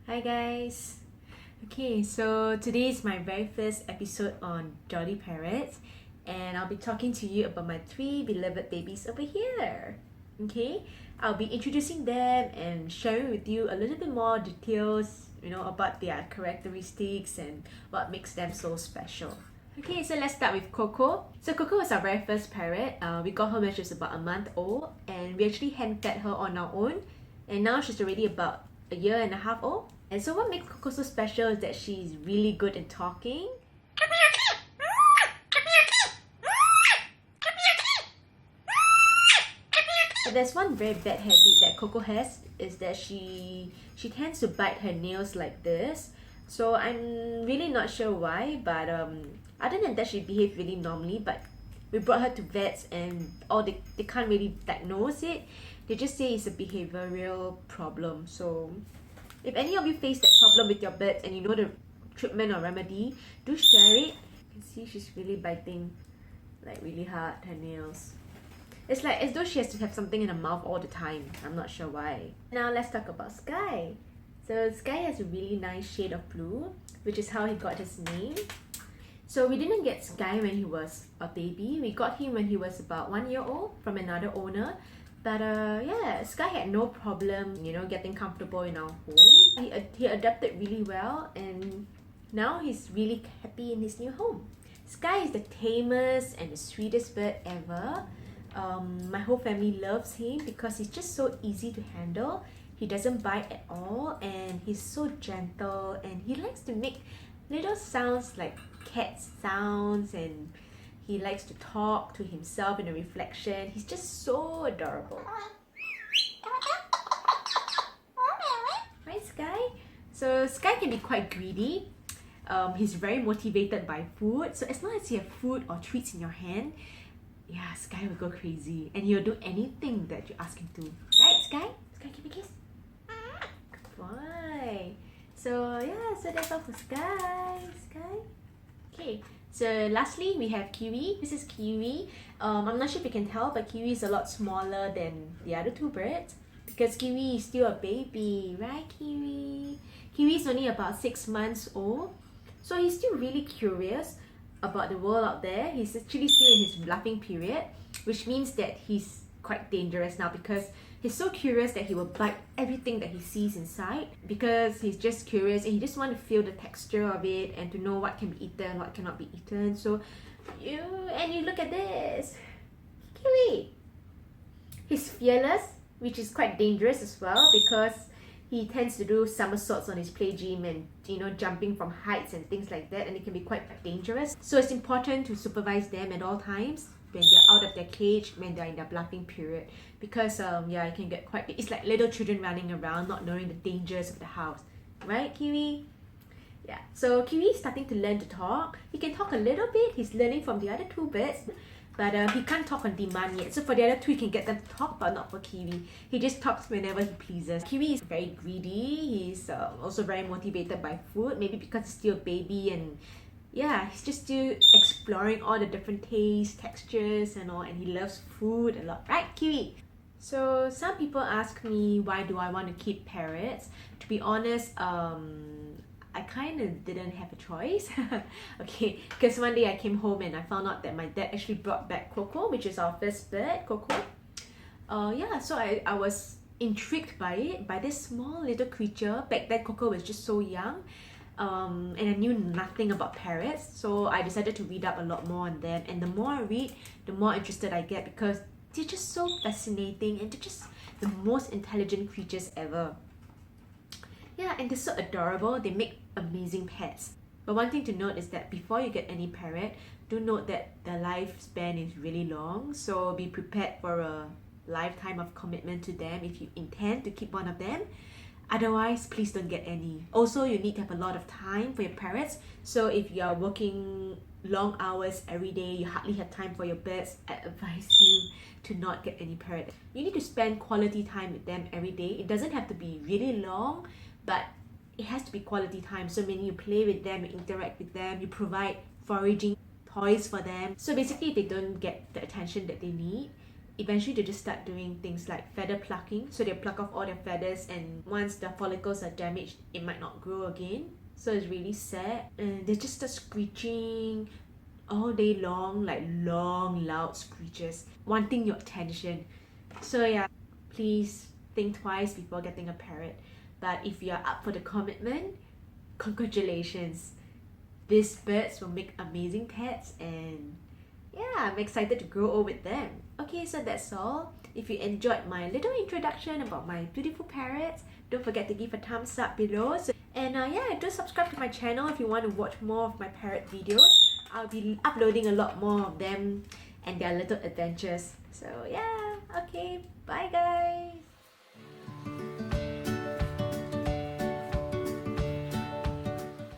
Hi guys! Okay, so today is my very first episode on Jolly Parrots, and I'll be talking to you about my three beloved babies over here. Okay, I'll be introducing them and sharing with you a little bit more details, about their characteristics and what makes them so special. Okay, so let's start with Coco. So Coco was our very first parrot. We got her when she was about a month old, and we actually hand fed her on our own, and now she's already about a year and a half old. And so what makes Coco so special is that she's really good at talking. But there's one very bad habit that Coco has is that she tends to bite her nails like this. So I'm really not sure why, but other than that she behaved really normally. But we brought her to vets and they can't really diagnose it. They just say it's a behavioral problem. So if any of you face that problem with your birds and you know the treatment or remedy, do share it. You can see she's really biting like really hard her nails. It's like as though she has to have something in her mouth all the time. I'm not sure why. Now let's talk about Sky. So Sky has a really nice shade of blue, which is how he got his name. So we didn't get Sky when he was a baby. We got him when he was about 1 year old from another owner. But yeah, Sky had no problem, getting comfortable in our home. He adapted really well, and now he's really happy in his new home. Sky is the tamest and the sweetest bird ever. My whole family loves him because he's just so easy to handle. He doesn't bite at all, and he's so gentle, and he likes to make little sounds like cat sounds, and he likes to talk to himself in a reflection. He's just so adorable. Right, Sky? So Sky can be quite greedy. He's very motivated by food. So as long as you have food or treats in your hand, yeah, Sky will go crazy. And he'll do anything that you ask him to. Right, Sky? Sky, give me a kiss. Good boy. So yeah, so that's all for Sky. Sky? Okay. So lastly, we have Kiwi. This is Kiwi. I'm not sure if you can tell, but Kiwi is a lot smaller than the other two birds because Kiwi is still a baby, right, Kiwi? Kiwi is only about 6 months old, so he's still really curious about the world out there. He's actually still in his bluffing period, which means that he's quite dangerous now because he's so curious that he will bite everything that he sees inside because he's just curious and he just wants to feel the texture of it and to know what can be eaten, what cannot be eaten. So you look at this, Kiwi. He's fearless, which is quite dangerous as well because he tends to do somersaults on his play gym and jumping from heights and things like that, and it can be quite dangerous. So it's important to supervise them at all times when they're out of their cage, when they're in their bluffing period, because it can get quite, it's like little children running around not knowing the dangers of the house, right, Kiwi? Yeah, so Kiwi is starting to learn to talk. He can talk a little bit. He's learning from the other two birds, but he can't talk on demand yet. So for the other two, he can get them to talk, but not for Kiwi. He just talks whenever he pleases. Kiwi is very greedy. He's also very motivated by food, maybe because he's still a baby, and yeah, he's just still exploring all the different tastes, textures and all, and he loves food a lot. Right, Kiwi? So some people ask me, why do I want to keep parrots? To be honest, I kind of didn't have a choice. Okay, because one day I came home and I found out that my dad actually brought back Coco, which is our first bird, Coco. Yeah, so I was intrigued by it, by this small little creature. Back then Coco was just so young. And I knew nothing about parrots, so I decided to read up a lot more on them, and the more I read, the more interested I get because they're just so fascinating and they're just the most intelligent creatures ever. Yeah, and they're so adorable. They make amazing pets. But one thing to note is that before you get any parrot, do note that their lifespan is really long, so be prepared for a lifetime of commitment to them if you intend to keep one of them. Otherwise, please don't get any. Also, you need to have a lot of time for your parrots. So if you're working long hours every day, you hardly have time for your birds, I advise you to not get any parrot. You need to spend quality time with them every day. It doesn't have to be really long, but it has to be quality time. So meaning you play with them, you interact with them, you provide foraging toys for them. So basically, if they don't get the attention that they need, eventually they just start doing things like feather plucking. So they pluck off all their feathers, and once the follicles are damaged, it might not grow again. So it's really sad. And they just start screeching all day long, like long, loud screeches, wanting your attention. So yeah, please think twice before getting a parrot. But if you're up for the commitment, congratulations. These birds will make amazing pets, and yeah, I'm excited to grow old with them. Okay, so that's all. If you enjoyed my little introduction about my beautiful parrots, don't forget to give a thumbs up below. And yeah, do subscribe to my channel if you want to watch more of my parrot videos. I'll be uploading a lot more of them and their little adventures. So yeah, okay, bye guys.